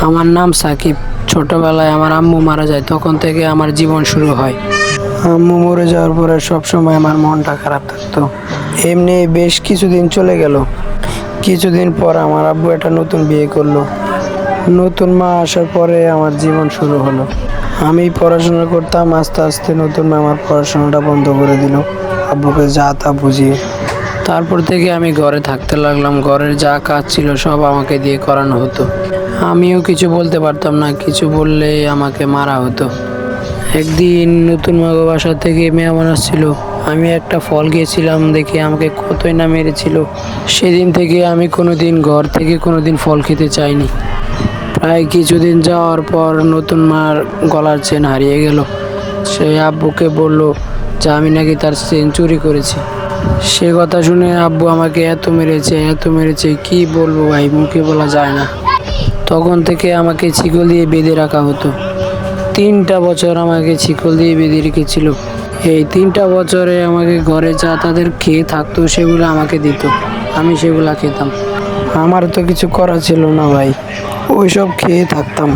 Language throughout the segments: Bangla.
আমার নাম সাকিব। ছোটবেলায় আমার আম্মু মারা যায়, তখন থেকে আমার জীবন শুরু হয়। আম্মু মরে যাওয়ার পরে সবসময় আমার মনটা খারাপ থাকতো। এমনি বেশ কিছুদিন চলে গেল। কিছুদিন পর আমার আব্বু একটা নতুন বিয়ে করলো। নতুন মা আসার পরে আমার জীবন শুরু হলো। আমি পড়াশোনা করতাম, আস্তে আস্তে নতুন মা আমার পড়াশোনাটা বন্ধ করে দিল, আব্বুকে যা তা বুঝিয়ে। তারপর থেকে আমি ঘরে থাকতে লাগলাম। ঘরের যা কাজ ছিল সব আমাকে দিয়ে করানো হতো। আমিও কিছু বলতে পারতাম না, কিছু বললে আমাকে মারা হতো। একদিন নতুন মাগো বাসা থেকে মেহমান আসছিল। আমি একটা ফল খেয়েছিলাম দেখে আমাকে কতই না মেরেছিল। সেদিন থেকে আমি কোনোদিন ঘর থেকে কোনোদিন ফল খেতে চাইনি। প্রায় কিছুদিন যাওয়ার পর নতুন মার গলার চেন হারিয়ে গেল। সে আব্বুকে বলল যে আমি নাকি তার চেন চুরি করেছি। সে কথা শুনে আব্বু আমাকে এত মেরেছে কি বলবো ভাই, মুখে বলা যায় না। তখন থেকে আমাকে শিকল দিয়ে বেঁধে রাখা হতো। 3টা বছর আমাকে শিকল দিয়ে বেঁধে রেখেছিল। এই 3টা বছরে আমাকে ঘরে যা তাদের খেয়ে থাকতো সেগুলো আমাকে দিত, আমি সেগুলা খেতাম। আমার তো কিছু করা ছিল না ভাই, ওইসব খেয়ে থাকতাম।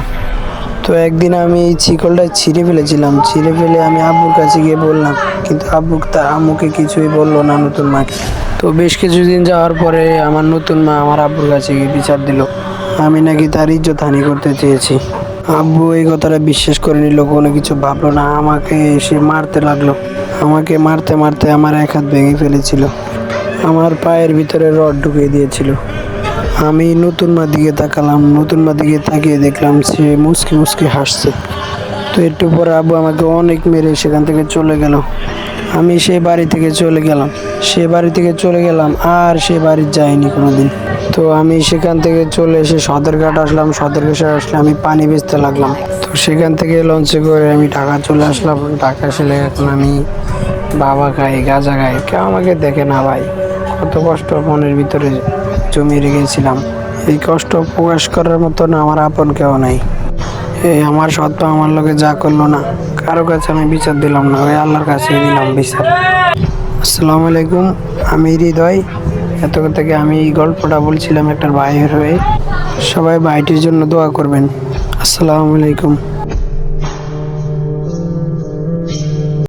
তো একদিন আমি এই শিকলটা ছিঁড়ে ফেলেছিলাম। ছিঁড়ে ফেলে আমি আব্বুর কাছে গিয়ে বললাম, কিন্তু আব্বু তার আম্মুকে কিছুই বললো না, নতুন মাকে। তো বেশ কিছুদিন যাওয়ার পরে আমার নতুন মা আমার আব্বুর কাছে গিয়ে বিচার দিল, আমি নাকি তার ইজ্জত হানি করতে চেয়েছি। আব্বু এই কথাটা বিশ্বাস করে নিল, কোনো কিছু ভাবলো না, আমাকে এসে মারতে লাগলো। আমাকে মারতে মারতে আমার এক হাত ভেঙে ফেলেছিল, আমার পায়ের ভিতরে রড ঢুকিয়ে দিয়েছিল। আমি নতুন মা দিকে তাকালাম, নতুন মা দিকে তাকিয়ে দেখলাম সে মুচকি মুচকি হাসছে। তো একটু পরে আব্বু আমাকে অনেক মেরে সেখান থেকে চলে গেল। আমি সে বাড়ি থেকে চলে গেলাম, আর সে বাড়ি যাইনি কোনোদিন। তো আমি সেখান থেকে চলে এসে সদরঘাট আসলাম। সদরঘাটে আসলে আমি পানি বেচতে লাগলাম। তো সেখান থেকে লঞ্চে করে আমি ঢাকা চলে আসলাম। ঢাকা আসলে এখন আমি বাবা খাই, গাঁজা খাই, কেউ আমাকে দেখে না ভাই। কত কষ্ট মনের ভিতরে জমিয়ে রেখেছিলাম, এই কষ্ট প্রকাশ করার মতন আমার আপন কেউ নাই। এই আমার সত্য আমার লোকে যা করলো না, কারো কাছে আমি বিচার দিলাম না, ওই আল্লাহর কাছে দিলাম বিচার। আসসালামু আলাইকুম, আমি হৃদয়। এত থেকে আমি এই গল্পটা বলছিলাম একটা ভাইয়ের হয়ে। সবাই ভাইটির জন্য দোয়া করবেন। আসসালামু আলাইকুম।